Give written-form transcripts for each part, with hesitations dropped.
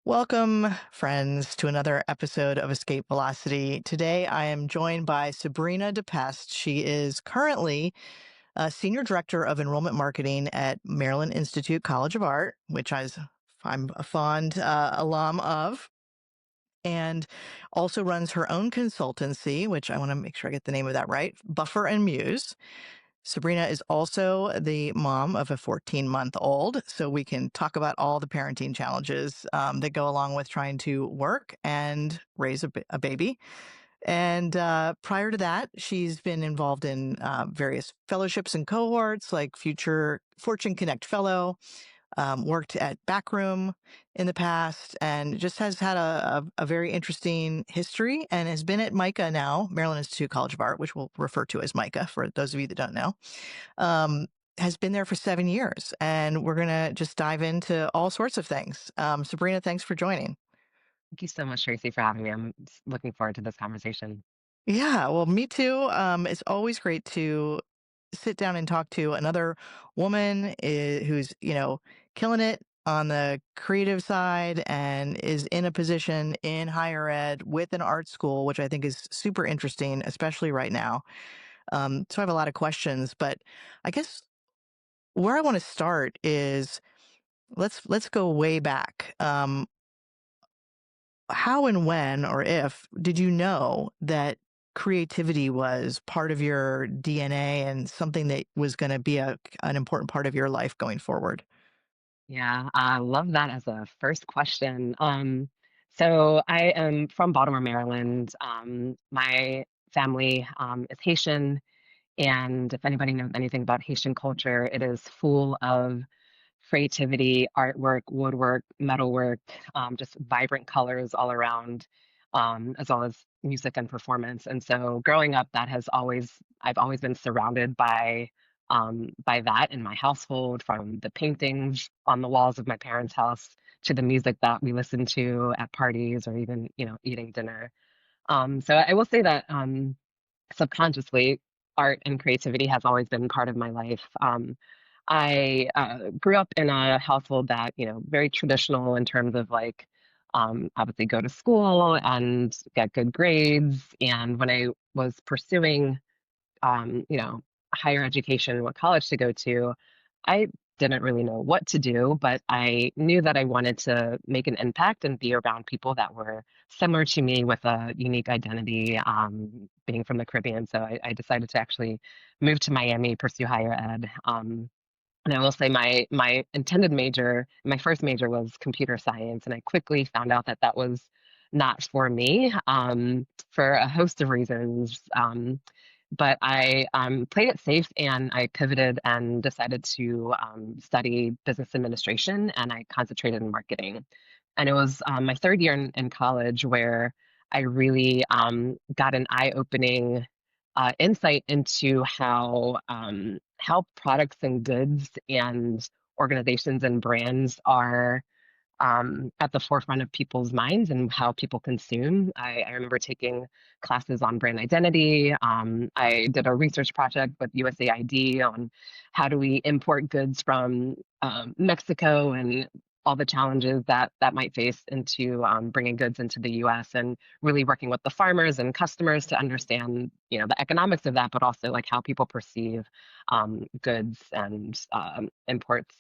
Welcome, friends, to another episode of Escape Velocity. Today, I am joined by Sabrina Depestre. She is currently a Senior Director of Enrollment Marketing at Maryland Institute College of Art, which I'm a fond alum of, and also runs her own consultancy, which I want to make sure I get the name of that right, Buffer and Muse. Sabrina is also the mom of a 14-month-old, so we can talk about all the parenting challenges that go along with trying to work and raise a baby. And prior to that, she's been involved in various fellowships and cohorts, like Future Fortune Connect Fellow, worked at Backroom in the past, and just has had a very interesting history, and has been at MICA now, Maryland Institute College of Art, which we'll refer to as MICA for those of you that don't know. um, has been there for 7 years, and we're going to just dive into all sorts of things. Sabrina, thanks for joining. Thank you so much, Tracy, for having me. Looking forward to this conversation. Yeah, well, me too. It's always great to sit down and talk to another woman who's, killing it on the creative side and is in a position in higher ed with an art school, which I think is super interesting, especially right now. So I have a lot of questions, but I guess where I want to start is let's go way back. How and when or if did you know that creativity was part of your DNA and something that was going to be an important part of your life going forward? Yeah, I love that as a first question. So I am from Baltimore, Maryland. My family is Haitian, and if anybody knows anything about Haitian culture, it is full of creativity, artwork, woodwork, metalwork, just vibrant colors all around, as well as music and performance. And so growing up, I've always been surrounded by that in my household, from the paintings on the walls of my parents' house to the music that we listened to at parties or even, eating dinner. So I will say that subconsciously, art and creativity has always been part of my life. I grew up in a household that, very traditional in terms of like, obviously go to school and get good grades. And when I was pursuing, um, you know, higher education, what college to go to, I didn't really know what to do, but I knew that I wanted to make an impact and be around people that were similar to me with a unique identity, being from the Caribbean. So I decided to actually move to Miami, pursue higher ed. And I will say my intended major, my first major was computer science, and I quickly found out that that was not for me, for a host of reasons. But I played it safe, and I pivoted and decided to study business administration, and I concentrated in marketing. And it was my third year in college where I really got an eye-opening insight into how products and goods and organizations and brands are at the forefront of people's minds and how people consume. I remember taking classes on brand identity. I did a research project with USAID on how do we import goods from Mexico and all the challenges that might face into bringing goods into the U.S. and really working with the farmers and customers to understand, the economics of that, but also like how people perceive goods and imports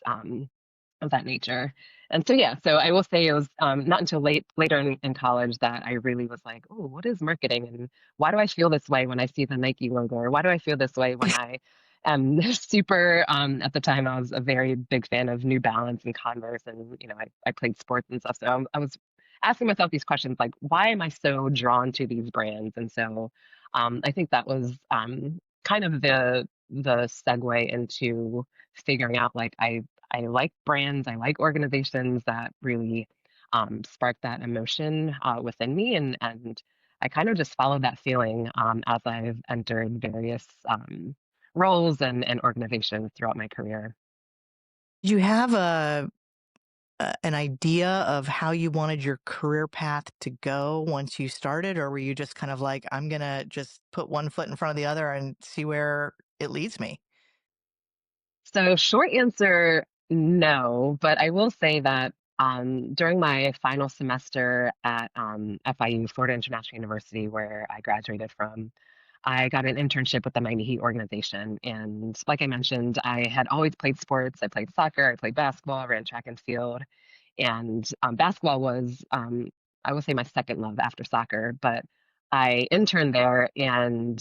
of that nature. And so, yeah, so I will say it was not until later in college that I really was like, oh, what is marketing? And why do I feel this way when I see the Nike logo? Or why do I feel this way when I am super, at the time, I was a very big fan of New Balance and Converse. And, I played sports and stuff. So I was asking myself these questions like, why am I so drawn to these brands? And so I think that was kind of the segue into figuring out like I like brands, I like organizations that really spark that emotion within me, and I kind of just follow that feeling as I've entered various roles and organizations throughout my career. Do you have an idea of how you wanted your career path to go once you started, or were you just kind of like, I'm gonna just put one foot in front of the other and see where it leads me? So, short answer, no, but I will say that. during my final semester at FIU, Florida International University, where I graduated from, I got an internship with the Miami Heat organization. And like I mentioned, I had always played sports. I played soccer, I played basketball, I ran track and field. And basketball was, I would say, my second love after soccer. But I interned there and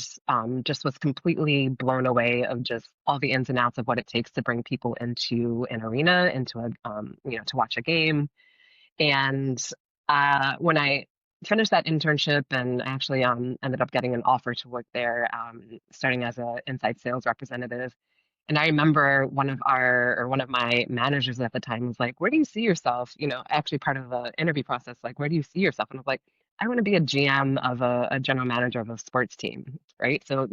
just was completely blown away of just all the ins and outs of what it takes to bring people into an arena, into to watch a game. And when I finished that internship and I actually ended up getting an offer to work there, starting as an inside sales representative. And I remember one of my managers at the time was like, "Where do you see yourself?" Actually part of the interview process, like, "Where do you see yourself?" And I was like, "I want to be a GM of a general manager of a sports team," right? So,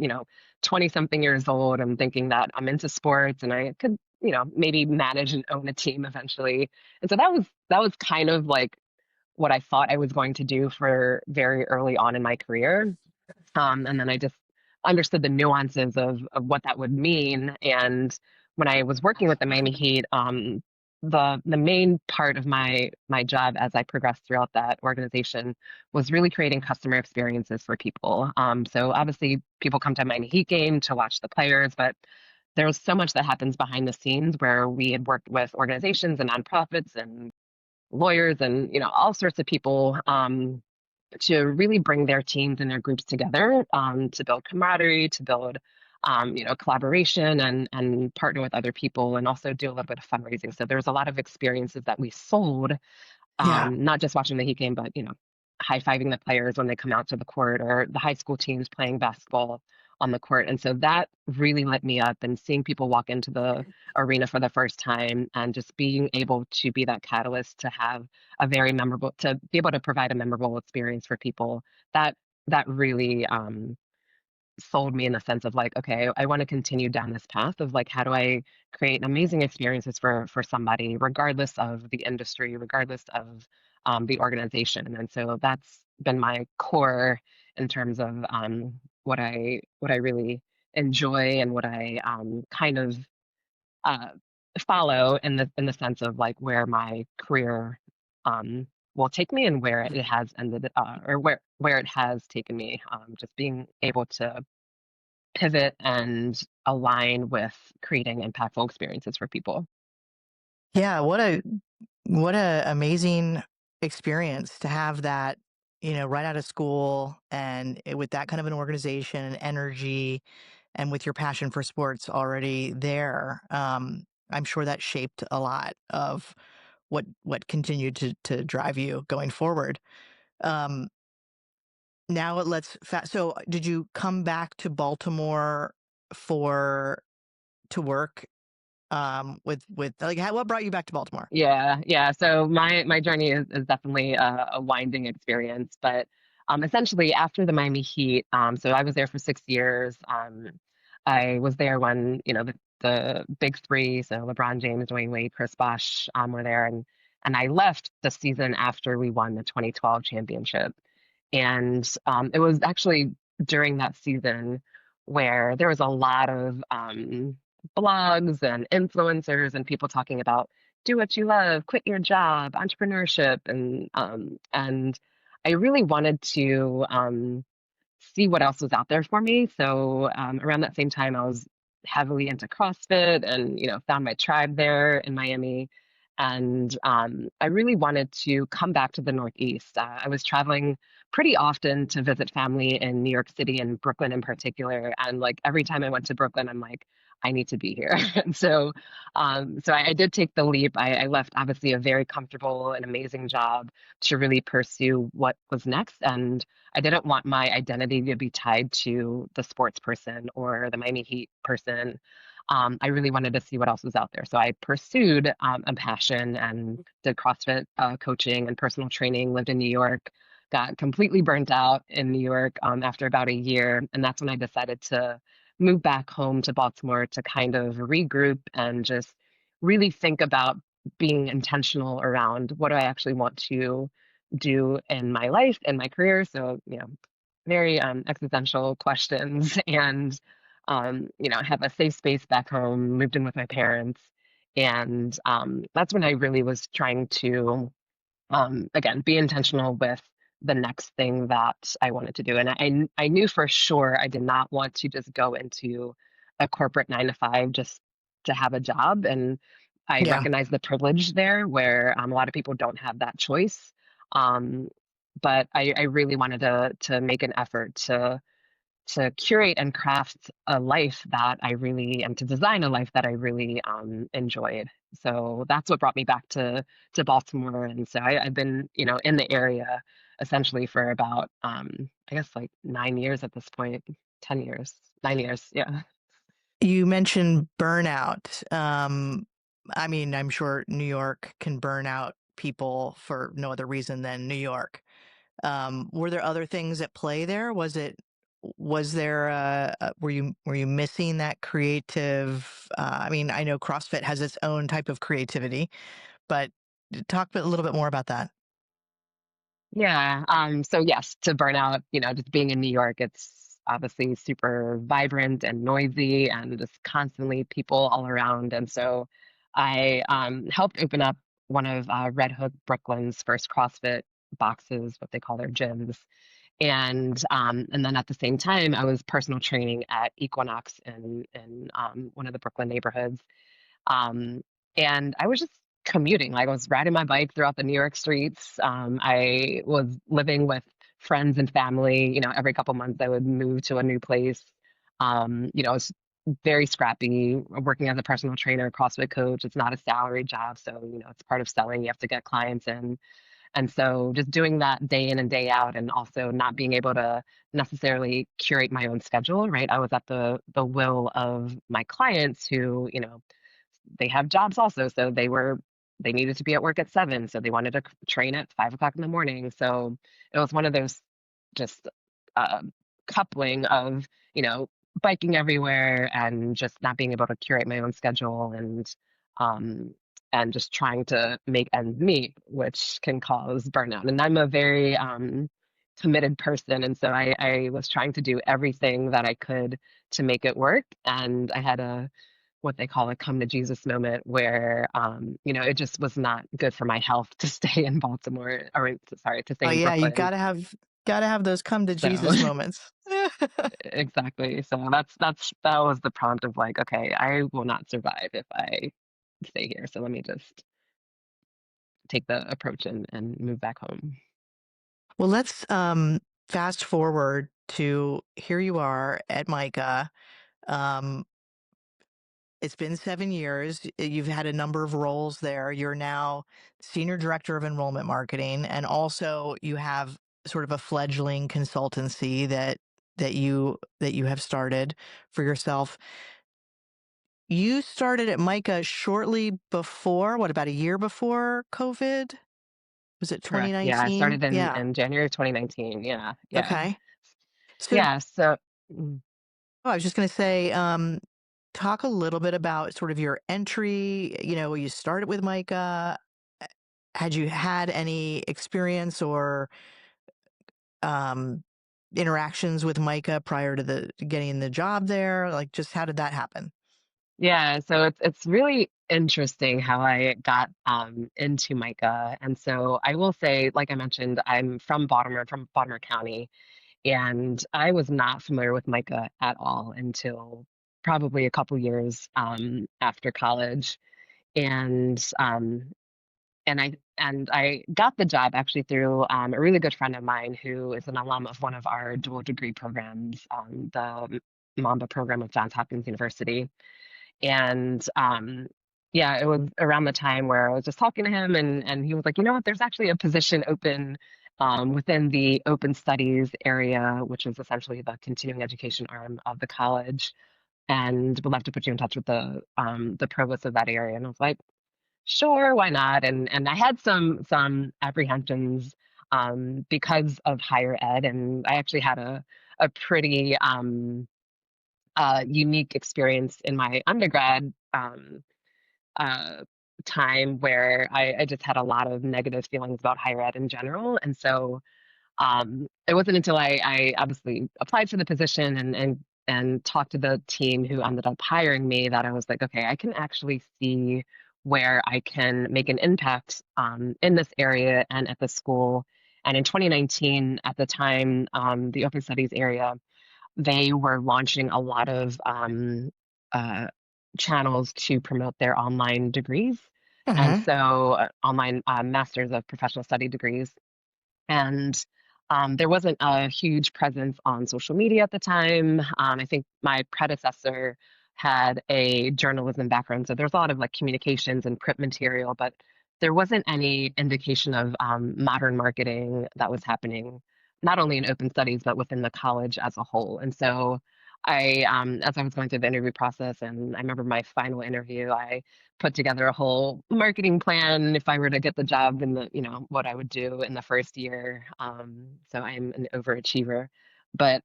20 something years old, I'm thinking that I'm into sports and I could, maybe manage and own a team eventually. And so that was kind of like what I thought I was going to do for very early on in my career. And then I just understood the nuances of what that would mean. And when I was working with the Miami Heat, the main part of my job as I progressed throughout that organization was really creating customer experiences for people. So obviously people come to a Miami Heat game to watch the players, but there's so much that happens behind the scenes where we had worked with organizations and nonprofits and lawyers and all sorts of people to really bring their teams and their groups together to build camaraderie, to build collaboration and partner with other people and also do a little bit of fundraising. So there's a lot of experiences that we sold, Yeah. not just watching the Heat game, but high-fiving the players when they come out to the court or the high school teams playing basketball on the court. And so that really lit me up and seeing people walk into the arena for the first time and just being able to be that catalyst to have to be able to provide a memorable experience for people. That really sold me in the sense of like, okay, I want to continue down this path of like, how do I create amazing experiences for somebody, regardless of the industry, regardless of the organization. And so that's been my core in terms of what I really enjoy and what I kind of uh, follow in the sense of like where my career um, will take me and where it has ended or where it has taken me. Just being able to pivot and align with creating impactful experiences for people. Yeah, what a amazing experience to have that, right out of school and with that kind of an organization and energy and with your passion for sports already there. I'm sure that shaped a lot of what continued to drive you going forward. Um, Now let's so did you come back to Baltimore for to work with like what brought you back to Baltimore? Yeah, yeah. So my journey is definitely a winding experience, but essentially after the Miami Heat, so I was there for 6 years. I was there when the big three, so LeBron James, Dwayne Wade, Chris Bosh, were there, and I left the season after we won the 2012 championship, and it was actually during that season where there was a lot of blogs and influencers and people talking about do what you love, quit your job, entrepreneurship, and I really wanted to see what else was out there for me. So around that same time, I was heavily into CrossFit and found my tribe there in Miami. And I really wanted to come back to the Northeast. I was traveling pretty often to visit family in New York City and Brooklyn in particular. And like every time I went to Brooklyn, I'm like, I need to be here. And so I did take the leap. I left obviously a very comfortable and amazing job to really pursue what was next. And I didn't want my identity to be tied to the sports person or the Miami Heat person. I really wanted to see what else was out there. So I pursued a passion and did CrossFit coaching and personal training, lived in New York, got completely burnt out in New York after about a year. And that's when I decided to move back home to Baltimore to kind of regroup and just really think about being intentional around what do I actually want to do in my life and my career. So, very existential questions and, have a safe space back home, moved in with my parents. And that's when I really was trying to, again, be intentional with the next thing that I wanted to do. And I knew for sure I did not want to just go into a corporate 9 to 5 just to have a job. And I Yeah. recognize the privilege there where a lot of people don't have that choice. Um, but I really wanted to make an effort to curate and craft a life that I really and to design a life that I really enjoyed. So that's what brought me back to Baltimore. And so I've been, in the area essentially for about I guess like 9 years at this point, 10 years, 9 years. Yeah. You mentioned burnout. I mean, I'm sure New York can burn out people for no other reason than New York. Were there other things at play there? Was there were you missing that creative? I mean, I know CrossFit has its own type of creativity, but talk a little bit more about that. Yeah. So yes, to burnout, just being in New York, it's obviously super vibrant and noisy and just constantly people all around. And so I helped open up one of Red Hook Brooklyn's first CrossFit boxes, what they call their gyms. And then at the same time, I was personal training at Equinox in one of the Brooklyn neighborhoods. Um, and I was just commuting, like I was riding my bike throughout the New York streets. I was living with friends and family. Every couple months I would move to a new place. It's very scrappy. Working as a personal trainer, CrossFit coach. It's not a salary job, so it's part of selling. You have to get clients in, and so just doing that day in and day out, and also not being able to necessarily curate my own schedule. Right, I was at the will of my clients who they have jobs also. So they needed to be at work at 7. So they wanted to train at 5 o'clock in the morning. So it was one of those just uh, coupling of, you know, biking everywhere and just not being able to curate my own schedule um, and just trying to make ends meet, which can cause burnout. And I'm a very committed person. And so I was trying to do everything that I could to make it work. And I had a what they call a come to Jesus moment where it just was not good for my health to stay in Baltimore or sorry, to stay Oh in yeah, you Brooklyn. gotta have those come to So Jesus moments. exactly. So that was the prompt of like, okay, I will not survive if I stay here. So let me just take the approach and move back home. Well, let's fast forward to here you are at MICA. Um, it's been 7 years. You've had a number of roles there. You're now Senior Director of Enrollment Marketing, and also you have sort of a fledgling consultancy that you have started for yourself. You started at MICA shortly before, what, about a year before COVID? Was it Correct. Yeah, I 2019? started in, Yeah. in January 2019. Yeah, yeah. Okay. So, Yeah, so mm, oh, I was just going to say, talk a little bit about sort of your entry. You started with MICA. Had you had any experience or um, interactions with MICA prior to the getting the job there? Like, just how did that happen? yeah, so it's really interesting how I got into MICA. And so I will say, like I mentioned, I'm from Baltimore County, and I was not familiar with MICA at all until probably a couple years after college. And I got the job actually through a really good friend of mine who is an alum of one of our dual degree programs, the Mamba program of Johns Hopkins University. And yeah, it was around the time where I was just talking to him, and he was like, you know what, there's actually a position open within the open studies area, which is essentially the continuing education arm of the college, and would love to put you in touch with the provost of that area. And I was like, sure, why not? And I had some apprehensions because of higher ed, and I actually had a pretty unique experience in my undergrad uh, time where I just had a lot of negative feelings about higher ed in general. And so it wasn't until I obviously applied for the position and talked to the team who ended up hiring me that I was like, okay, I can actually see where I can make an impact in this area and at the school. And in 2019, at the time, the Open Studies area, they were launching a lot of uh, channels to promote their online degrees. And Hmm. so, online Masters of Professional Study degrees. And there wasn't a huge presence on social media at the time. I think my predecessor had a journalism background, so there's a lot of like communications and print material, but there wasn't any indication of modern marketing that was happening, not only in open studies, but within the college as a whole. And so as I was going through the interview process, and I remember my final interview, I put together a whole marketing plan if I were to get the job in what I would do in the first year. So I'm an overachiever. But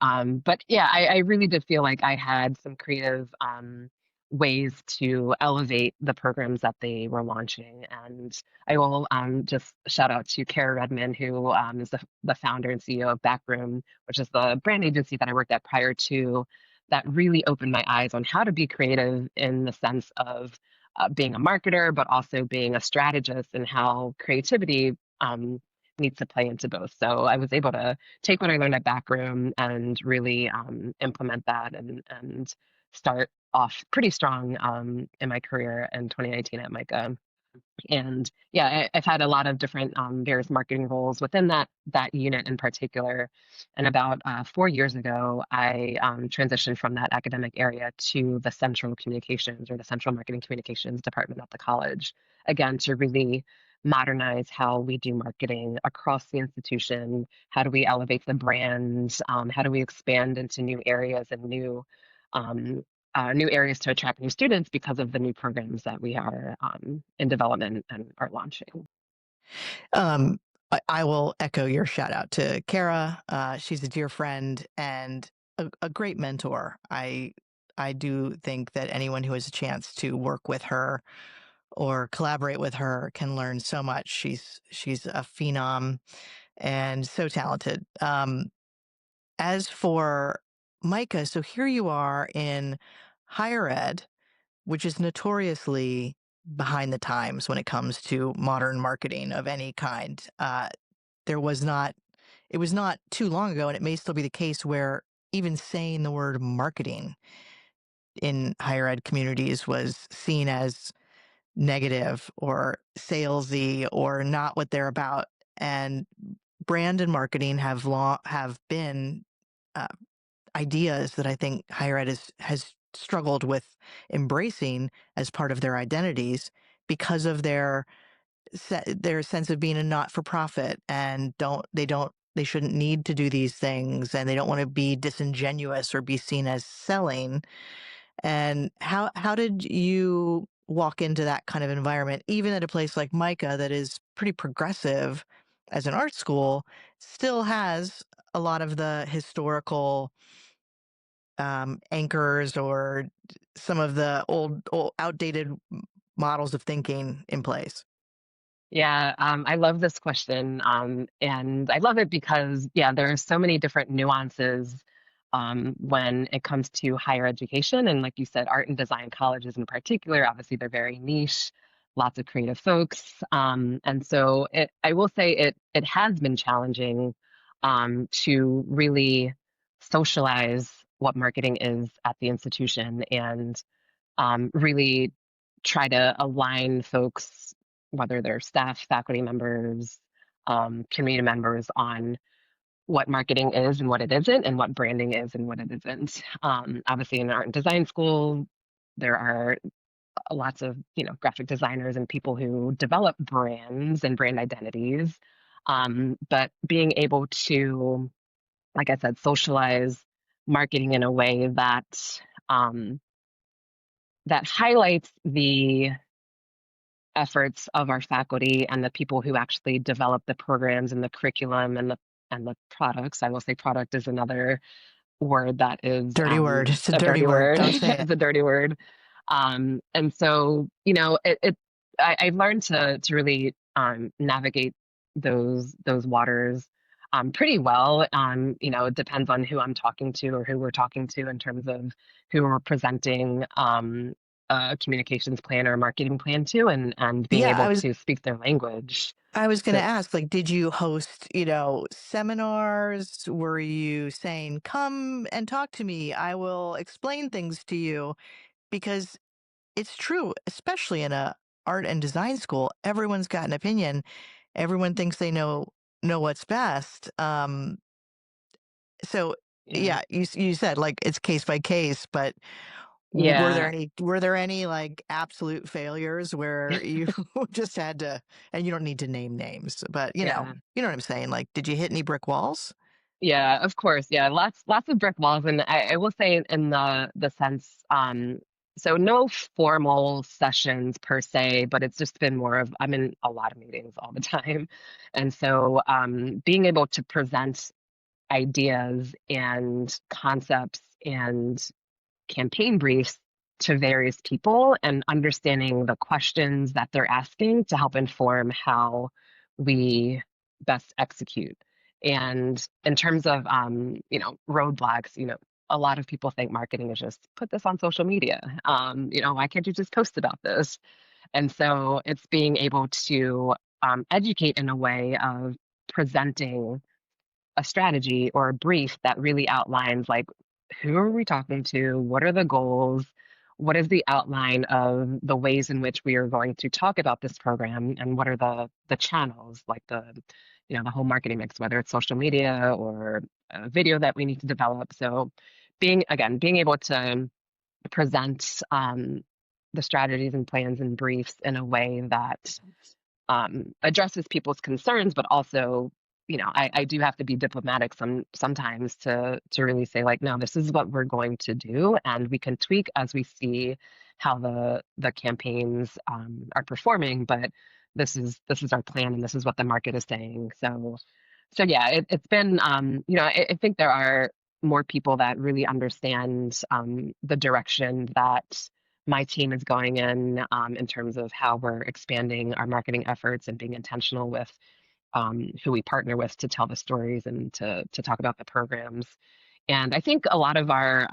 yeah, I really did feel like I had some creative ways to elevate the programs that they were launching. And I will just shout out to Kara Redmond, who is the founder and CEO of Backroom, which is the brand agency that I worked at prior to, that really opened my eyes on how to be creative in the sense of being a marketer, but also being a strategist, and how creativity needs to play into both. So I was able to take what I learned at Backroom and really implement that, and start off pretty strong in my career in 2019 at MICA. And yeah, I've had a lot of different various marketing roles within that unit in particular. And about 4 years ago, I transitioned from that academic area to the central communications, or the central marketing communications department at the college, again to really modernize how we do marketing across the institution. How do we elevate the brand? How do we expand into new areas and um, new areas to attract new students because of the new programs that we are in development and are launching. Um, I will echo your shout out to Kara. She's a dear friend and a great mentor. I do think that anyone who has a chance to work with her or collaborate with her can learn so much. She's a phenom and so talented. As for Micah, so here you are in higher ed, which is notoriously behind the times when it comes to modern marketing of any kind. There was not, it was not too long ago, and it may still be the case, where even saying the word marketing in higher ed communities was seen as negative or salesy or not what they're about. And brand and marketing have been uh, ideas that I think higher ed has struggled with embracing as part of their identities because of their sense of being a not for profit, and they shouldn't need to do these things, and they don't want to be disingenuous or be seen as selling. And how did you walk into that kind of environment, even at a place like MICA that is pretty progressive as an art school, still has a lot of the historical anchors or some of the old outdated models of thinking in place? Yeah, I love this question. And I love it because, yeah, there are so many different nuances when it comes to higher education. And like you said, art and design colleges in particular, obviously they're very niche, lots of creative folks. And so I will say it has been challenging to really socialize what marketing is at the institution, and really try to align folks, whether they're staff, faculty members, community members, on what marketing is and what it isn't, and what branding is and what it isn't. Obviously, in art and design school, there are lots of graphic designers and people who develop brands and brand identities. But being able to, like I said, socialize marketing in a way um, that highlights the efforts of our faculty and the people who actually develop the programs and the curriculum and the products. I will say product is another word that is Dirty word. It's a a dirty dirty word. word. Don't say it. It's a dirty word. And so, I've learned to really navigate those waters. pretty well. It depends on who I'm talking to or who we're talking to in terms of who we're presenting a communications plan or a marketing plan to, and being Yeah, able to speak their language. I was going to So ask, like, did you host, seminars? Were you saying, come and talk to me? I will explain things to you? Because it's true, especially in a art and design school, everyone's got an opinion. Everyone thinks they know what's best. So yeah, yeah, you said like it's case by case, but yeah, were there any like absolute failures where you just had to, and you don't need to name names, but yeah. you know what I'm saying? Like, did you hit any brick walls? Yeah, of course. Yeah, lots of brick walls, and I will say in the sense, so no formal sessions per se, but it's just been more of I'm in a lot of meetings all the time, and so being able to present ideas and concepts and campaign briefs to various people and understanding the questions that they're asking to help inform how we best execute. And in terms of roadblocks, a lot of people think marketing is just put this on social media. Why can't you just post about this? And so it's being able to educate in a way of presenting a strategy or a brief that really outlines like who are we talking to, what are the goals, what is the outline of the ways in which we are going to talk about this program, and what are the channels, like the whole marketing mix, whether it's social media or a video that we need to develop. So being able to present the strategies and plans and briefs in a way that addresses people's concerns, but also, I do have to be diplomatic sometimes to really say like, no, this is what we're going to do, and we can tweak as we see how the campaigns are performing, but this is our plan, and this is what the market is saying. So yeah, it's been I think there are more people that really understand the direction that my team is going in terms of how we're expanding our marketing efforts and being intentional with who we partner with to tell the stories and to talk about the programs. And I think a lot of our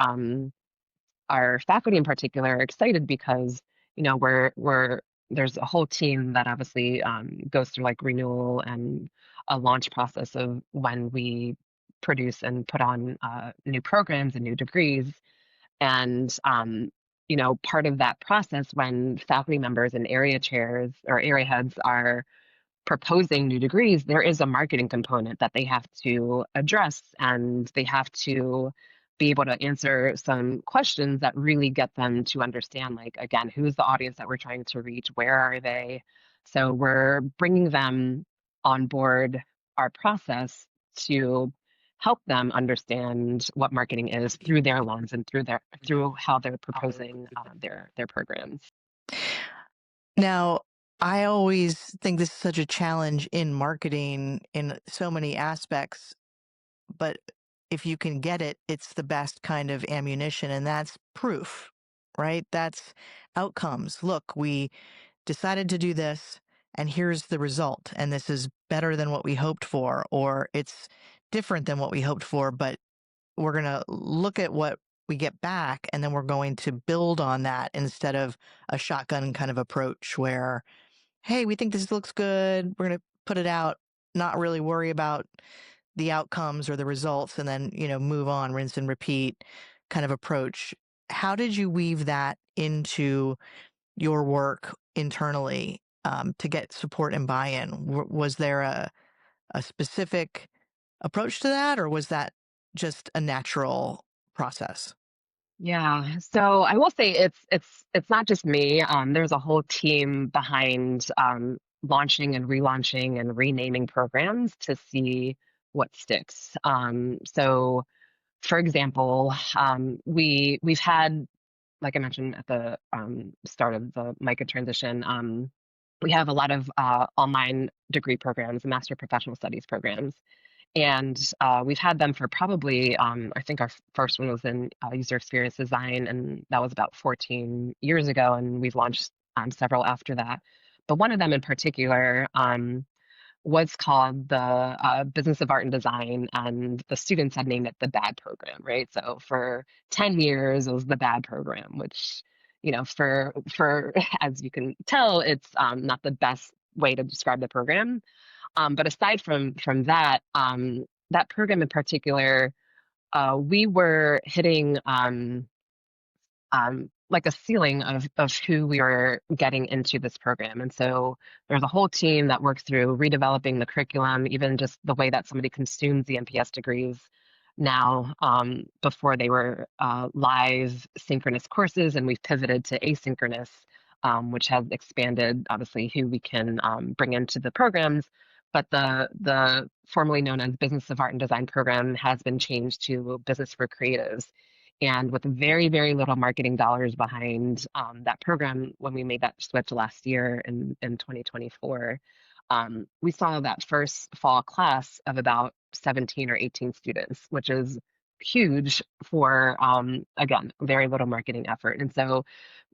faculty in particular are excited because we're there's a whole team that obviously goes through like renewal and a launch process of when we produce and put on new programs and new degrees. And part of that process when faculty members and area chairs or area heads are proposing new degrees, there is a marketing component that they have to address, and they have to be able to answer some questions that really get them to understand, like, again, who's the audience that we're trying to reach? Where are they? So we're bringing them on board our process to help them understand what marketing is through their lens and through how they're proposing their programs. Now, I always think this is such a challenge in marketing in so many aspects, but if you can get it, it's the best kind of ammunition, and that's proof, right? That's outcomes. Look, we decided to do this, and here's the result. And this is better than what we hoped for, or it's different than what we hoped for, but we're going to look at what we get back, and then we're going to build on that instead of a shotgun kind of approach where, hey, we think this looks good. We're going to put it out, not really worry about the outcomes or the results, and then, move on, rinse and repeat kind of approach. How did you weave that into your work internally to get support and buy-in? Was there a specific approach to that, or was that just a natural process? Yeah, so I will say it's not just me. There's a whole team behind launching and relaunching and renaming programs to see what sticks. So for example, we've had, like I mentioned at the start of the MICA transition, we have a lot of online degree programs, master professional studies programs. And we've had them for probably, I think our first one was in user experience design, and that was about 14 years ago. And we've launched several after that. But one of them in particular, was called the Business of Art and Design, and the students had named it the BAD program, right? So for 10 years, it was the BAD program, which, for as you can tell, it's not the best way to describe the program. But aside from that, that program in particular, we were hitting like a ceiling of who we were getting into this program. And so there's a whole team that works through redeveloping the curriculum, even just the way that somebody consumes the MPS degrees now. Before they were live synchronous courses, and we've pivoted to asynchronous, which has expanded obviously who we can bring into the programs. But the formerly known as Business of Art and Design program has been changed to Business for Creatives, and with very, very little marketing dollars behind that program, when we made that switch last year in 2024, we saw that first fall class of about 17 or 18 students, which is huge for, again, very little marketing effort. And so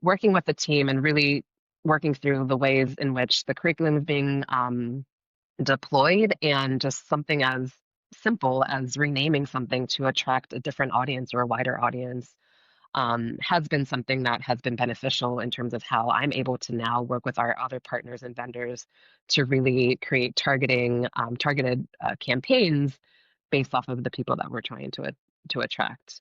working with the team and really working through the ways in which the curriculum is being deployed, and just something as simple as renaming something to attract a different audience or a wider audience has been something that has been beneficial in terms of how I'm able to now work with our other partners and vendors to really create targeted campaigns based off of the people that we're trying to attract.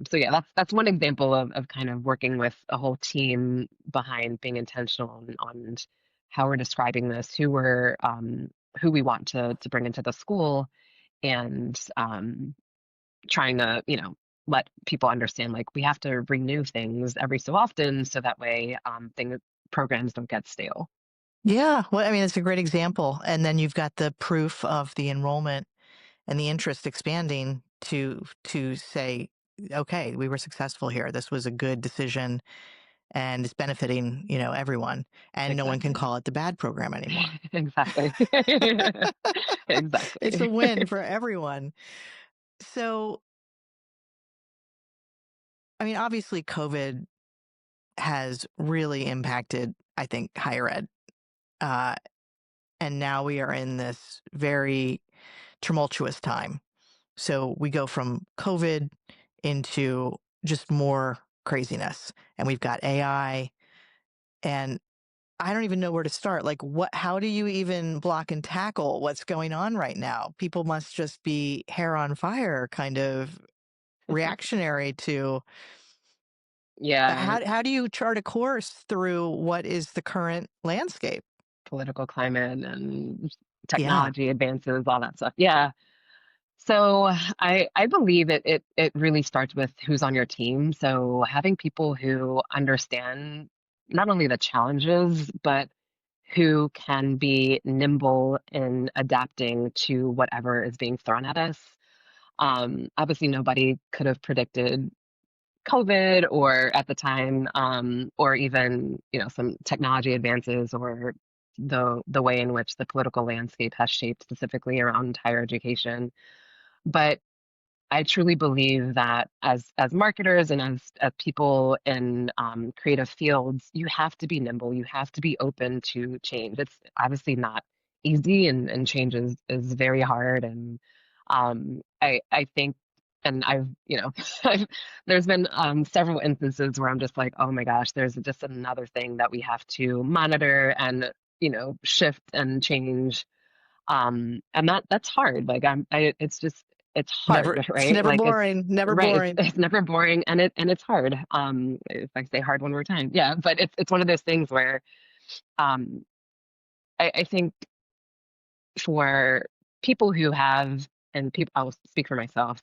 So yeah, that's one example of kind of working with a whole team behind being intentional on how we're describing this, who we want to bring into the school, and trying to, let people understand like we have to renew things every so often so that way things programs don't get stale. Yeah, well, I mean, it's a great example. And then you've got the proof of the enrollment and the interest expanding to say, okay, we were successful here. This was a good decision and it's benefiting, everyone. And no one can Exactly. call it the bad program anymore. Exactly. It's Exactly. a win for everyone. So, I mean, obviously COVID has really impacted, I think, higher ed. Uh, and now we are in this very tumultuous time. So we go from COVID into just more craziness. And we've got AI, and I don't even know where to start. Like, how do you even block and tackle what's going on right now? People must just be hair on fire, kind of reactionary to Yeah, how do you chart a course through what is the current landscape? political climate and Yeah. technology advances, all that stuff. Yeah. So I believe it really starts with who's on your team. So having people who understand not only the challenges, but who can be nimble in adapting to whatever is being thrown at us. Obviously, nobody could have predicted COVID, or at the time, or even some technology advances, or the way in which the political landscape has shaped specifically around higher education. But I truly believe that as marketers and as people in creative fields, you have to be nimble. You have to be open to change. It's obviously not easy, and change is very hard. And I think, and I've I've, there's been several instances where I'm just like, oh my gosh, there's just another thing that we have to monitor and shift and change, and that's hard. Like it's just it's hard, It's right? never Like it's boring, never right, it's boring. it's never boring, and it's hard. If I say hard one more time, yeah, but it's one of those things where um I think for people who have, and people, I'll speak for myself,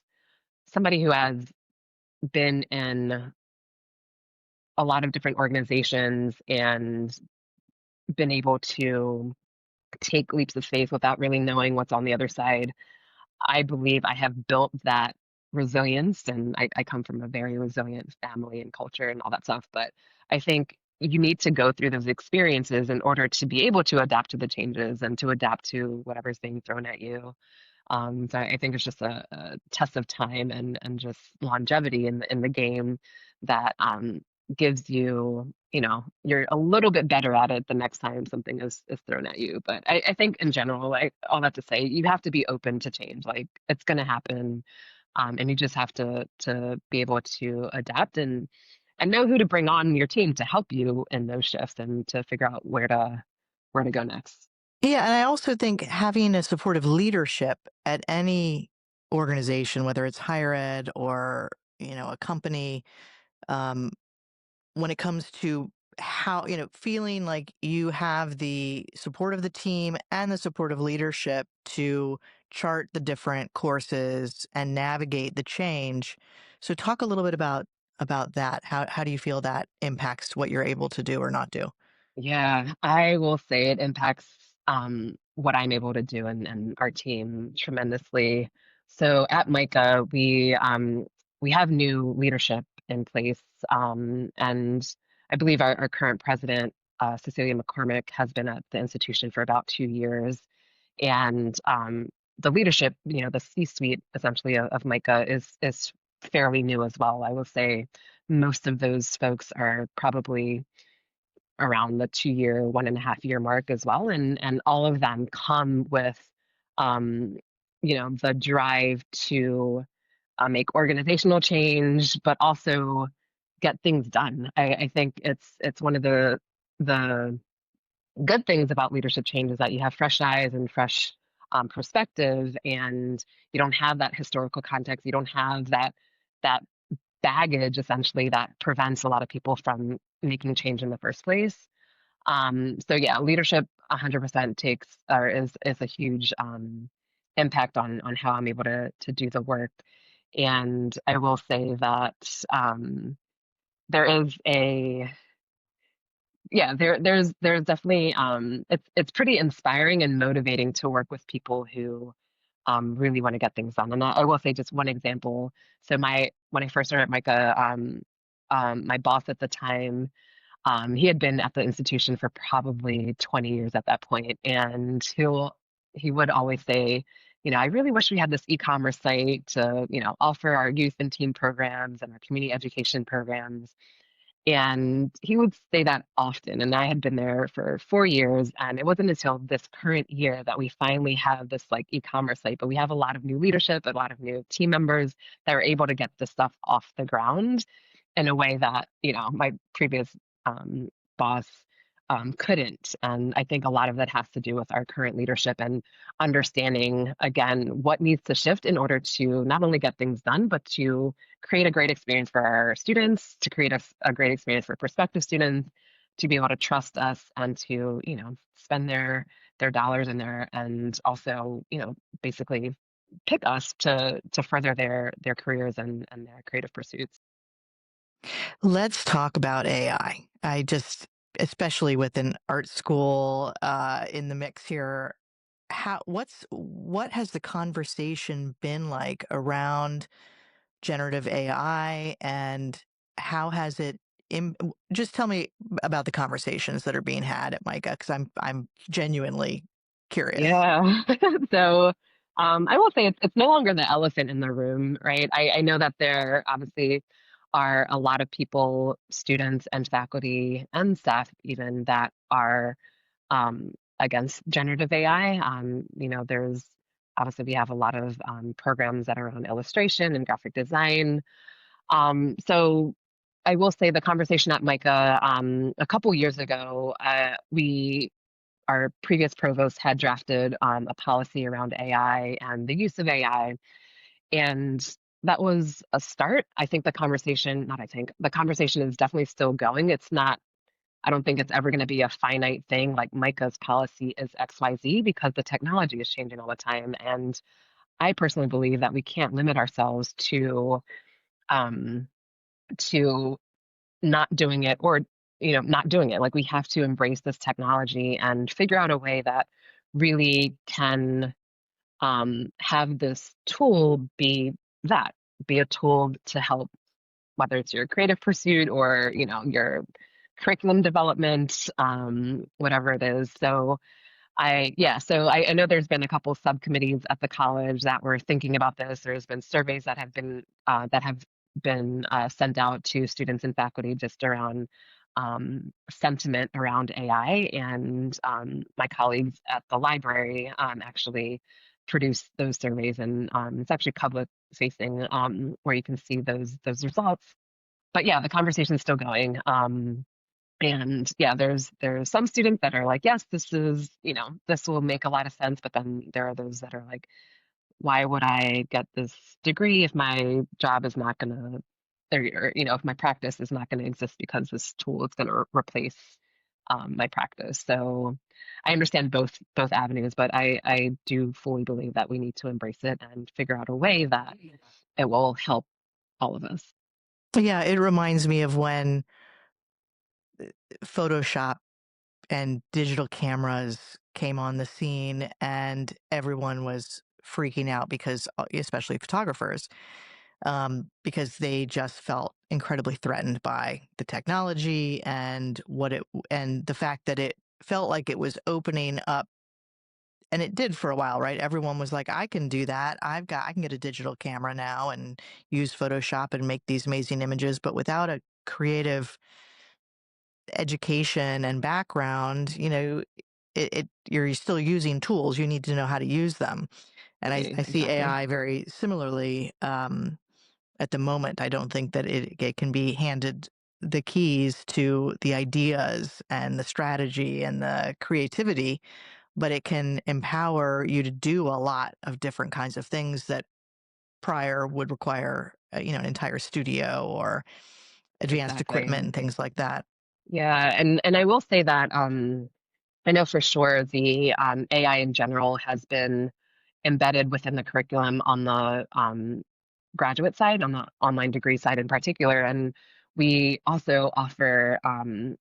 somebody who has been in a lot of different organizations and been able to take leaps of faith without really knowing what's on the other side. I believe I have built that resilience, and I come from a very resilient family and culture and all that stuff. But I think you need to go through those experiences in order to be able to adapt to the changes and to adapt to whatever's being thrown at you. So I think it's just a test of time and just longevity in the game that gives you you're a little bit better at it the next time something is thrown at you. But I think in general, like all that to say, you have to be open to change. Like it's going to happen, and you just have to be able to adapt and know who to bring on your team to help you in those shifts and to figure out where to go next. Yeah, and I also think having a supportive leadership at any organization, whether it's higher ed or, a company, um, when it comes to how, feeling like you have the support of the team and the support of leadership to chart the different courses and navigate the change. So talk a little bit about that. How do you feel that impacts what you're able to do or not do? Yeah, I will say it impacts what I'm able to do and our team tremendously. So at MICA, we have new leadership in place, and I believe our current president, Cecilia McCormick, has been at the institution for about 2 years, and the leadership, the C-suite essentially of MICA is fairly new as well. I will say most of those folks are probably around the 2 year, 1.5 year mark as well. And all of them come with, um, the drive to make organizational change, but also get things done. I think it's one of the good things about leadership change is that you have fresh eyes and fresh perspective, and you don't have that historical context. You don't have that baggage essentially that prevents a lot of people from making change in the first place. So yeah, leadership 100% takes or is a huge impact on how I'm able to do the work. And I will say that there is a yeah there's definitely it's pretty inspiring and motivating to work with people who really want to get things done. And I will say just one example. So my when I first started at MICA, my boss at the time, he had been at the institution for probably 20 years at that point, and he would always say, I really wish we had this e-commerce site to, offer our youth and teen programs and our community education programs. And he would say that often. And I had been there for 4 years, and it wasn't until this current year that we finally have this like e-commerce site. But we have a lot of new leadership, a lot of new team members that are able to get this stuff off the ground in a way that, my previous um, boss couldn't. And I think a lot of that has to do with our current leadership and understanding, again, what needs to shift in order to not only get things done, but to create a great experience for our students, to create a great experience for prospective students, to be able to trust us and to, spend their dollars in there and also, basically pick us to further their careers and their creative pursuits. Let's talk about AI. Especially with an art school in the mix here, what has the conversation been like around generative AI, and how has it? Just tell me about the conversations that are being had at MICA, because I'm genuinely curious. Yeah. So I will say it's no longer the elephant in the room, right? I know that there obviously are a lot of people, students and faculty and staff even that are against generative AI. There's obviously we have a lot of programs that are on illustration and graphic design. So I will say the conversation at MICA a couple years ago, we our previous provost had drafted a policy around AI and the use of AI. And that was a start. I think the conversation, not I think, the conversation is definitely still going. It's not, I don't think it's ever going to be a finite thing like MICA's policy is XYZ because the technology is changing all the time. And I personally believe that we can't limit ourselves um, to not doing it or not doing it. Like we have to embrace this technology and figure out a way that really can have this tool be that be a tool to help, whether it's your creative pursuit or your curriculum development, whatever it is. So I know there's been a couple subcommittees at the college that were thinking about this. There's been surveys that have been sent out to students and faculty just around sentiment around AI. And my colleagues at the library actually produce those surveys, and it's actually public facing, where you can see those results. But yeah, the conversation is still going. And yeah, there's some students that are like, yes, this is, this will make a lot of sense. But then there are those that are like, why would I get this degree if my job is not going to, or if my practice is not going to exist because this tool is going to replace my practice. So I understand both avenues, but I do fully believe that we need to embrace it and figure out a way that it will help all of us. Yeah, it reminds me of when Photoshop and digital cameras came on the scene and everyone was freaking out because, especially photographers, because they just felt incredibly threatened by the technology and and the fact that it felt like it was opening up. And it did for a while, right? Everyone was like, I can do that. I can get a digital camera now and use Photoshop and make these amazing images. But without a creative education and background, you're still using tools. You need to know how to use them. And Right, I see exactly. AI very similarly at the moment. I don't think that it can be handed the keys to the ideas and the strategy and the creativity, but it can empower you to do a lot of different kinds of things that prior would require, an entire studio or advanced equipment Exactly. and things like that. Yeah, and I will say that I know for sure the AI in general has been embedded within the curriculum on the graduate side, on the online degree side in particular. And we also offer and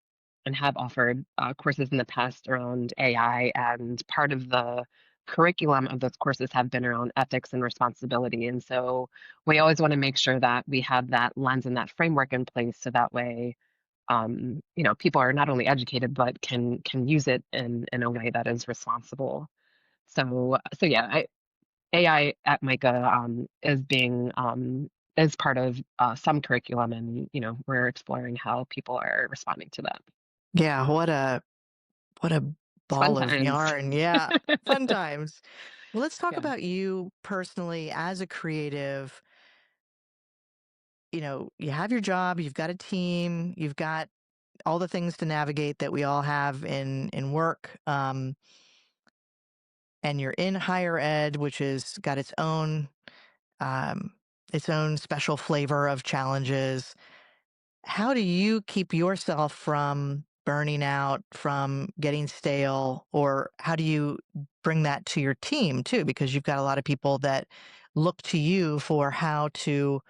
have offered courses in the past around AI, and part of the curriculum of those courses have been around ethics and responsibility. And so we always want to make sure that we have that lens and that framework in place so that way people are not only educated but can use it in a way that is responsible. So yeah, AI at MICA is part of some curriculum, and we're exploring how people are responding to that. Yeah, what a It's fun ball of times. yarn. Yeah, fun times. Well, let's talk Yeah, about you personally as a creative. You have your job, you've got a team, you've got all the things to navigate that we all have in work. And you're in higher ed, which has got um, its own special flavor of challenges. How do you keep yourself from burning out, from getting stale, or how do you bring that to your team too? Because you've got a lot of people that look to you for how to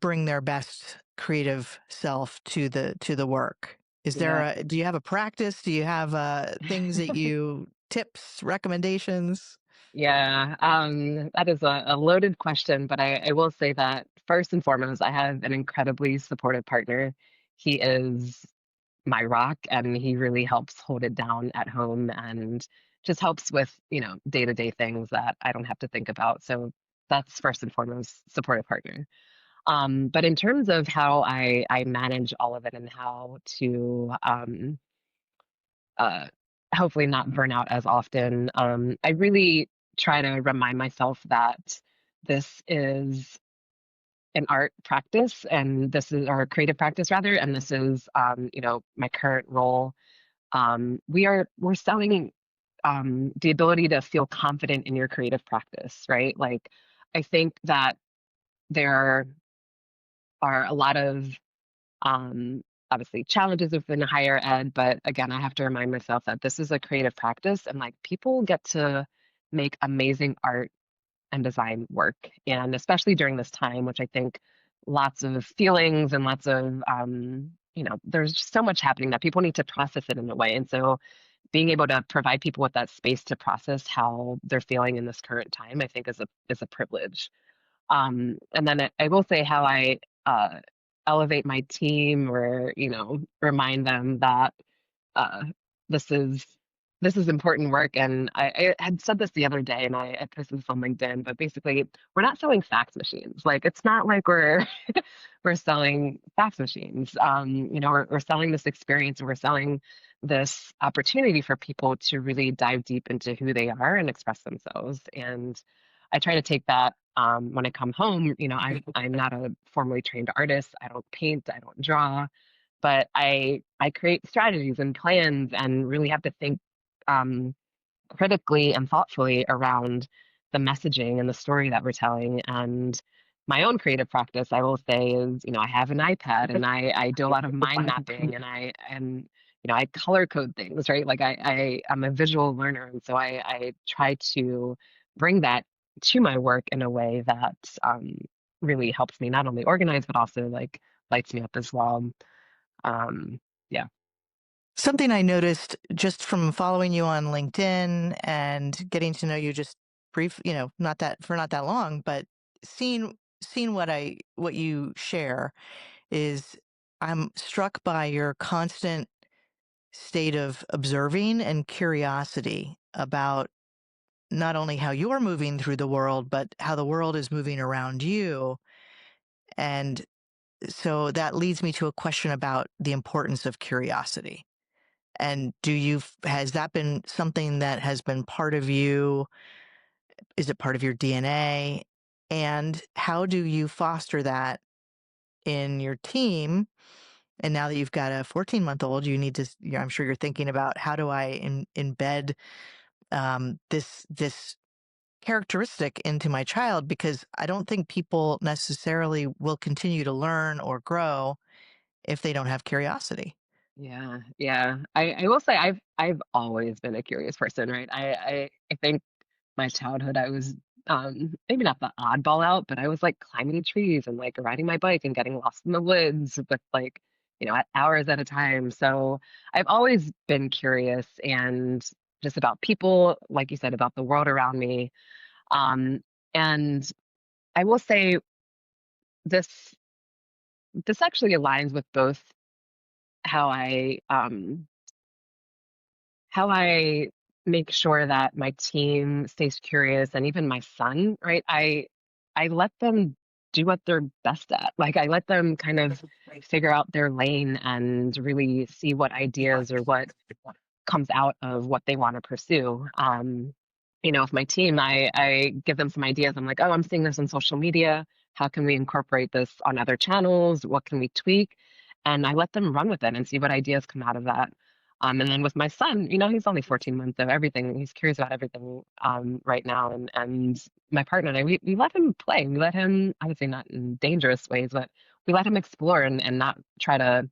bring their best creative self to the work. yeah. Do you have a practice? Do you have things that you tips, recommendations? Yeah, that is a loaded question, but I will say that first and foremost, I have an incredibly supportive partner. He is my rock, and he really helps hold it down at home and just helps with, day-to-day things that I don't have to think about. So that's first and foremost, supportive partner. But in terms of how I manage all of it and how to uh, hopefully not burn out as often. I really try to remind myself that this is an art practice, and this is our creative practice rather, and this is my current role. We're selling the ability to feel confident in your creative practice, right? Like I think that there are a lot of um, obviously challenges within higher ed, but again, I have to remind myself that this is a creative practice, and like people get to make amazing art and design work. And especially during this time, which I think lots of feelings and lots of there's just so much happening that people need to process it in a way. And so being able to provide people with that space to process how they're feeling in this current time, I think is a privilege. And then I will say how I elevate my team, or remind them that uh, this is this is important work. And I had said this the other day, and I posted this on LinkedIn, but basically, we're not selling fax machines. Like, it's not like we're selling fax machines. We're selling this experience, and we're selling this opportunity for people to really dive deep into who they are and express themselves. And I try to take that when I come home. I'm not a formally trained artist. I don't paint. I don't draw, but I create strategies and plans and really have to think um, critically and thoughtfully around the messaging and the story that we're telling. And my own creative practice, I will say, is I have an iPad and I do a lot of mind mapping and I color code things, right? Like I'm a visual learner, and so I try to bring that to my work in a way that really helps me not only organize but also like lights me up as well. Um, yeah. Something I noticed just from following you on LinkedIn and getting to know you just not that long, but seeing what you share is I'm struck by your constant state of observing and curiosity about not only how you're moving through the world, but how the world is moving around you. And so that leads me to a question about the importance of curiosity. And has that been something that has been part of you? Is it part of your DNA? And how do you foster that in your team? And now that you've got a 14-month-old, you need to, I'm sure you're thinking about how do I embed this characteristic into my child, because I don't think people necessarily will continue to learn or grow if they don't have curiosity. Yeah, yeah. I will say I've always been a curious person, right? I think my childhood I was maybe not the oddball out, but I was like climbing trees and like riding my bike and getting lost in the woods with like, at hours at a time. So I've always been curious and just about people, like you said, about the world around me. Um, and I will say this this actually aligns with both how I make sure that my team stays curious and even my son, right? I let them do what they're best at. Like I let them kind of figure out their lane and really see what ideas or what comes out of what they want to pursue. With my team, I give them some ideas. I'm like, oh, I'm seeing this on social media. How can we incorporate this on other channels? What can we tweak? And I let them run with it and see what ideas come out of that. And then with my son, he's only 14 months, so everything, he's curious about everything right now. And my partner and I, we let him play. We let him, I would say not in dangerous ways, but we let him explore and not try to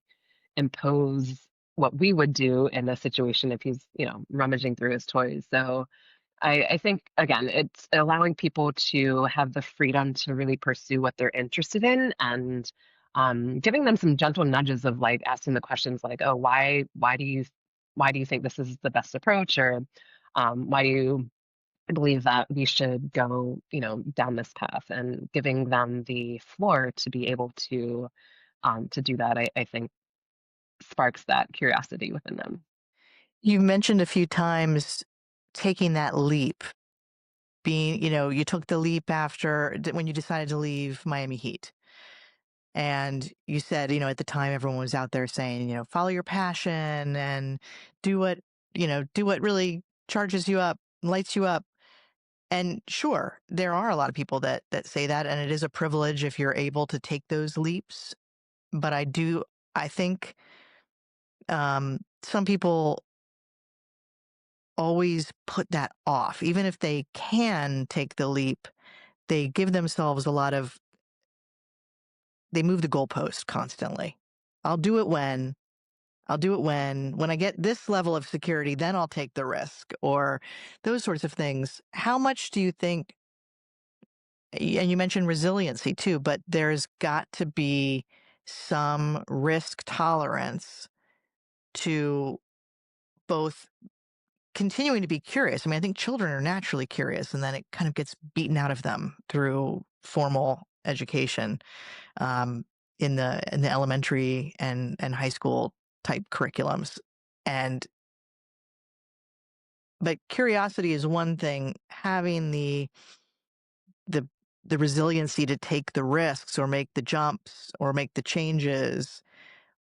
impose what we would do in a situation if he's, rummaging through his toys. So I think again, it's allowing people to have the freedom to really pursue what they're interested in and giving them some gentle nudges of like asking the questions like, oh, why do you think this is the best approach? Or why do you believe that we should go, down this path and giving them the floor to be able to do that, I think sparks that curiosity within them. You mentioned a few times taking that leap, you took the leap when you decided to leave Miami Heat. And you said, at the time everyone was out there saying, follow your passion and do what, do what really charges you up, lights you up. And sure, there are a lot of people that say that, and it is a privilege if you're able to take those leaps. But I think some people always put that off. Even if they can take the leap, they give themselves they move the goalpost constantly. I'll do it when, when I get this level of security, then I'll take the risk, or those sorts of things. How much do you think, and you mentioned resiliency too, but there's got to be some risk tolerance to both continuing to be curious. I mean, I think children are naturally curious, and then it kind of gets beaten out of them through formal education, um, in the elementary and high school type curriculums. And but curiosity is one thing. Having the the resiliency to take the risks or make the jumps or make the changes.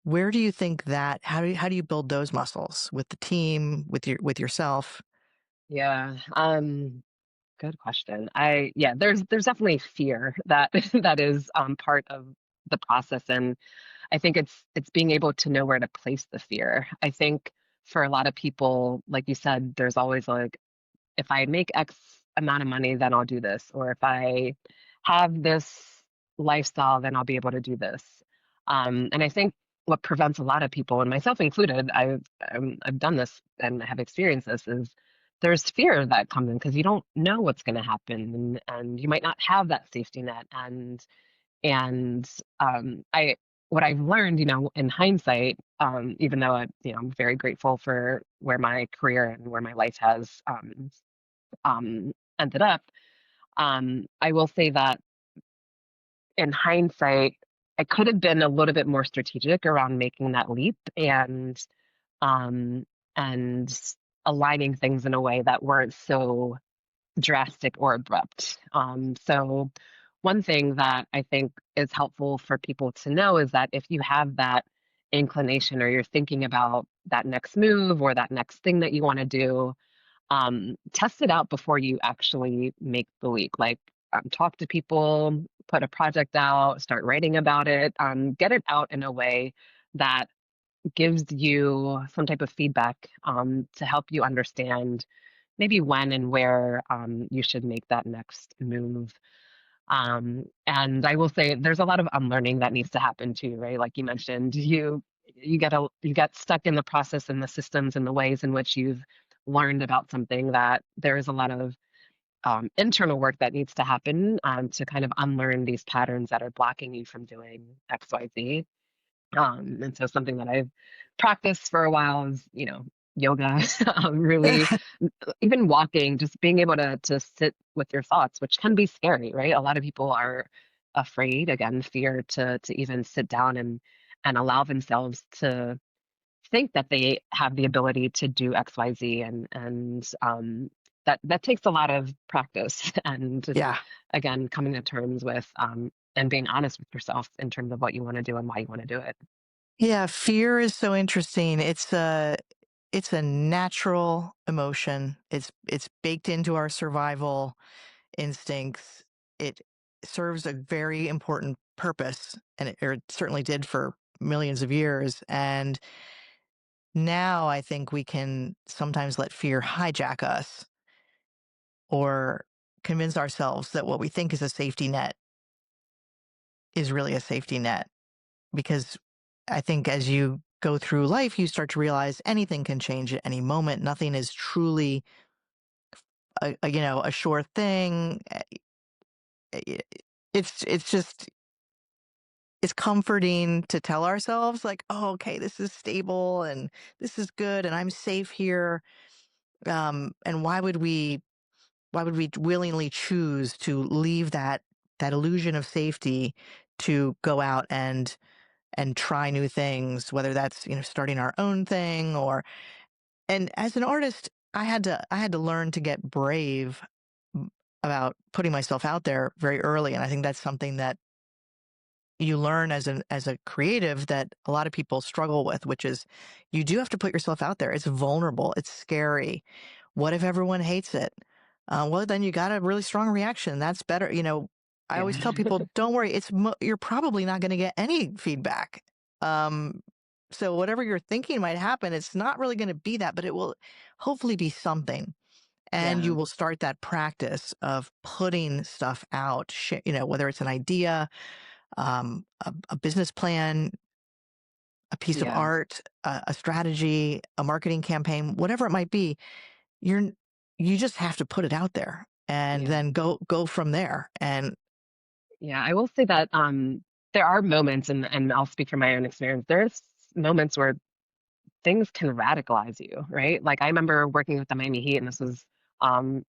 Where do you think that how do you build those muscles with the team, with yourself? Yeah. Good question. Yeah, there's definitely fear that that is part of the process, and I think it's being able to know where to place the fear. I think for a lot of people, like you said, there's always like, if I make X amount of money, then I'll do this. Or if I have this lifestyle, then I'll be able to do this. And I think what prevents a lot of people, and myself included, I've done this and have experienced this, is there's fear that comes in because you don't know what's going to happen, and you might not have that safety net. And I what I've learned, in hindsight, even though I'm very grateful for where my career and where my life has ended up. I will say that in hindsight, I could have been a little bit more strategic around making that leap um, and aligning things in a way that weren't so drastic or abrupt. So one thing that I think is helpful for people to know is that if you have that inclination or you're thinking about that next move or that next thing that you want to do, test it out before you actually make the leap. Like, talk to people, put a project out, start writing about it, get it out in a way that gives you some type of feedback to help you understand maybe when and where you should make that next move. And I will say there's a lot of unlearning that needs to happen too, right? Like you mentioned, you get stuck in the process and the systems and the ways in which you've learned about something, that there is a lot of internal work that needs to happen to kind of unlearn these patterns that are blocking you from doing XYZ. And so something that I've practiced for a while is, yoga, really, even walking, just being able to sit with your thoughts, which can be scary, right? A lot of people are afraid, again, fear to even sit down and allow themselves to think that they have the ability to do XYZ, and that takes a lot of practice and just, Yeah. again, coming to terms with and being honest with yourself in terms of what you want to do and why you want to do it. Yeah, fear is so interesting. It's a natural emotion. It's baked into our survival instincts. It serves a very important purpose, and it certainly did for millions of years. And now I think we can sometimes let fear hijack us or convince ourselves that what we think is a safety net is really a safety net. Because I think as you go through life, you start to realize anything can change at any moment. Nothing is truly a sure thing. I- it's just it's comforting to tell ourselves like, oh, okay, this is stable and this is good and I'm safe here. And why would we willingly choose to leave that illusion of safety to go out and try new things, whether that's starting our own thing or. And as an artist, I had to learn to get brave m- about putting myself out there very early, and I think that's something that you learn as a creative that a lot of people struggle with, which is you do have to put yourself out there. It's vulnerable. It's scary. What if everyone hates it? Well, then you got a really strong reaction. That's better. I Yeah. always tell people, don't worry. You're probably not going to get any feedback. Um, so whatever you're thinking might happen, it's not really going to be that, but it will hopefully be something. And you Yeah. will start that practice of putting stuff out, whether it's an idea, a business plan, a piece of Yeah. art, a strategy, a marketing campaign, whatever it might be. You're you just have to put it out there and Yeah. then go from there. And Yeah. I will say that there are moments, and I'll speak from my own experience. There's moments where things can radicalize you, right? Like I remember working with the Miami Heat, and this was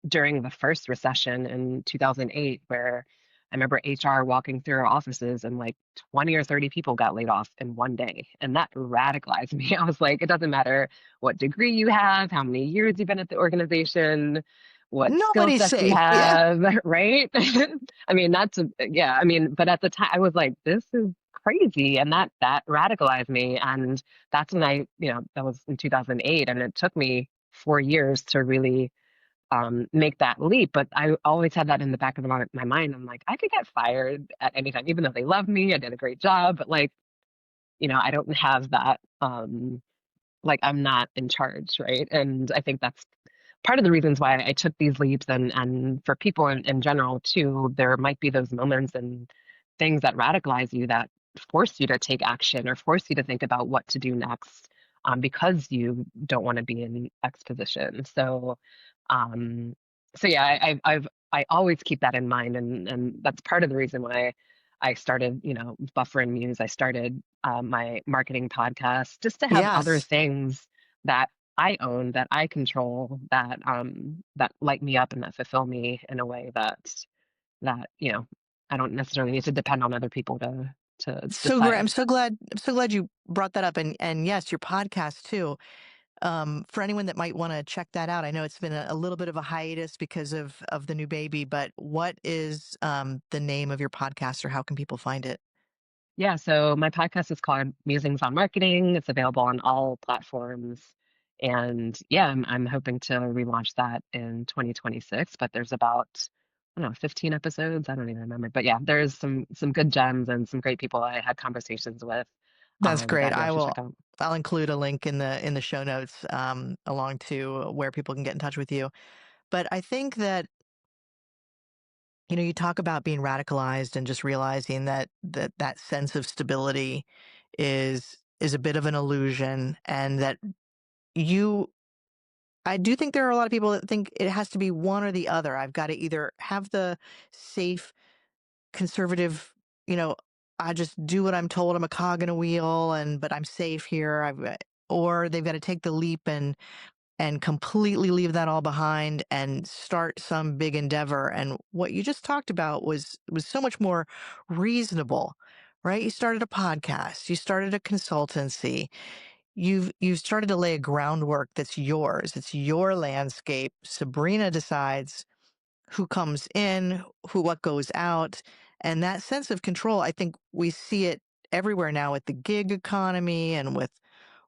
during the first recession in 2008, where I remember HR walking through our offices and like 20 or 30 people got laid off in one day. And that radicalized me. I was like, it doesn't matter what degree you have, how many years you've been at the organization, what skill Nobody's sets you safe. Yeah. have, right? I mean, yeah, I mean, but at the time I was like, this is crazy. And that radicalized me. And that's when that was in 2008. And it took me 4 years to really make that leap. But I always had that in the back of my mind. I'm like, I could get fired at any time, even though they love me. I did a great job, but like, I don't have that. Like I'm not in charge, right? And I think that's part of the reasons why I took these leaps, and for people in general too, there might be those moments and things that radicalize you that force you to take action or force you to think about what to do next, because you don't want to be in X position. Um, so yeah, I always keep that in mind, and that's part of the reason why I started, Buffer and Muse. I started my marketing podcast just to have other Yes. things that I own, that I control, that light me up and that fulfill me in a way that I don't necessarily need to depend on other people to So great. I'm decide. so glad. I'm so glad you brought that up. And yes, your podcast too. For anyone that might want to check that out, I know it's been a little bit of a hiatus because of the new baby. But what is the name of your podcast, or how can people find it? Yeah, so my podcast is called Musings on Marketing. It's available on all platforms. And yeah, I'm hoping to relaunch that in 2026, but there's about, I don't know, 15 episodes. I don't even remember. But yeah, there's some good gems and some great people I had conversations with, That's great. that you should check out. I'll include a link in the show notes along to where people can get in touch with you. But I think that you talk about being radicalized and just realizing that sense of stability is a bit of an illusion, and that you I do think there are a lot of people that think it has to be one or the other. I've got to either have the safe conservative, you know, I just do what I'm told. I'm a cog in a wheel, but I'm safe here. Or they've got to take the leap and completely leave that all behind and start some big endeavor. And what you just talked about was so much more reasonable, right? You started a podcast, you started a consultancy, you've started to lay a groundwork that's yours. It's your landscape. Sabrina decides who comes in, who what goes out, and that sense of control. I think we see it everywhere now with the gig economy and with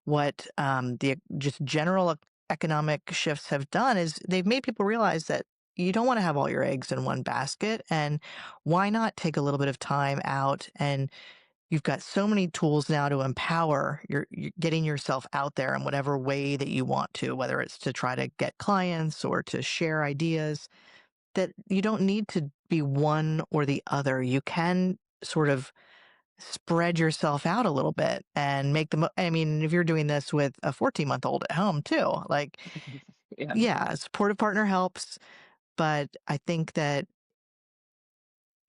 what the just general economic shifts have done is they've made people realize that you don't want to have all your eggs in one basket, and why not take a little bit of time out. And you've got so many tools now to empower your getting yourself out there in whatever way that you want to, whether it's to try to get clients or to share ideas, that you don't need to be one or the other. You can sort of spread yourself out a little bit and make them. I mean, if you're doing this with a 14-month-old at home too, like, Yeah, yeah, a supportive partner helps, but I think that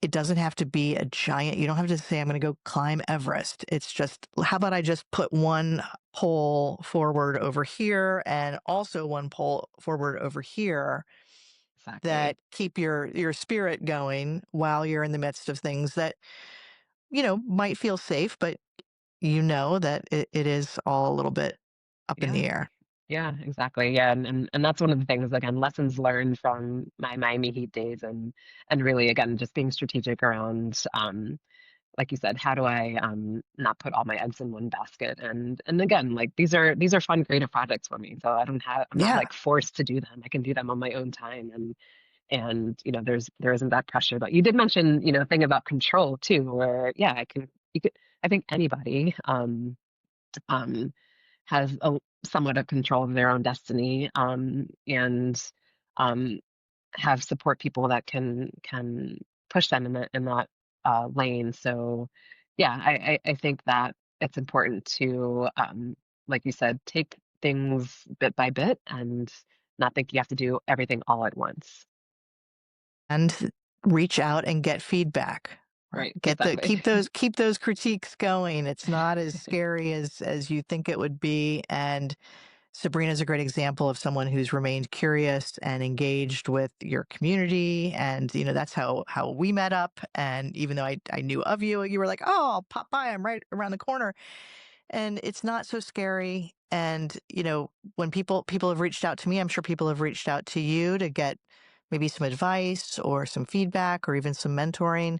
it doesn't have to be a giant. You don't have to say, I'm going to go climb Everest. It's just, how about I just put one pole forward over here and also one pole forward over here, exactly. that keep your spirit going while you're in the midst of things that, might feel safe, but that it is all a little bit up in Yeah. the air. Yeah, exactly. Yeah, and that's one of the things, again, lessons learned from my Miami Heat days, and really again just being strategic around, like you said, how do I not put all my eggs in one basket? And again, like these are fun creative projects for me. So I'm not Yeah. like forced to do them. I can do them on my own time, and there isn't that pressure. But you did mention, a thing about control too, where yeah, you could I think anybody um has somewhat of control of their own destiny, and um, have support people that can push them in that lane. So, yeah, I think that it's important to, like you said, take things bit by bit and not think you have to do everything all at once. And reach out and get feedback. Right. Right, exactly. Keep those critiques going. It's not as scary as you think it would be. And Sabrina is a great example of someone who's remained curious and engaged with your community. And, that's how we met up. And even though I knew of you, you were like, oh, I'll pop by. I'm right around the corner. And it's not so scary. And, when people have reached out to me, I'm sure people have reached out to you to get maybe some advice or some feedback or even some mentoring.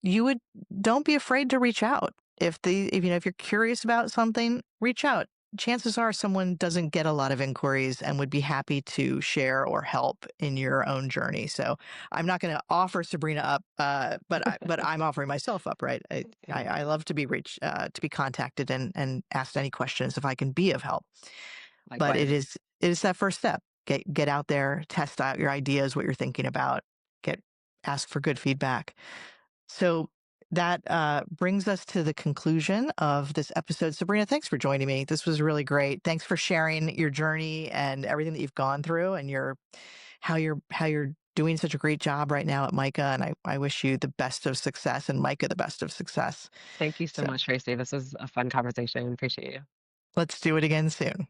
You would Don't be afraid to reach out. If you're curious about something, reach out. Chances are someone doesn't get a lot of inquiries and would be happy to share or help in your own journey. So I'm not going to offer Sabrina up, but I'm offering myself up, right? Yeah, I love to be to be contacted and asked any questions if I can be of help. But likewise. it is that first step. Get out there, test out your ideas, what you're thinking about, get ask for good feedback. So that brings us to the conclusion of this episode. Sabrina, thanks for joining me. This was really great. Thanks for sharing your journey and everything that you've gone through, and how you're doing such a great job right now at MICA. And I wish you the best of success, and MICA the best of success. Thank you so So much, Tracy. This was a fun conversation. Appreciate you. let's do it again soon.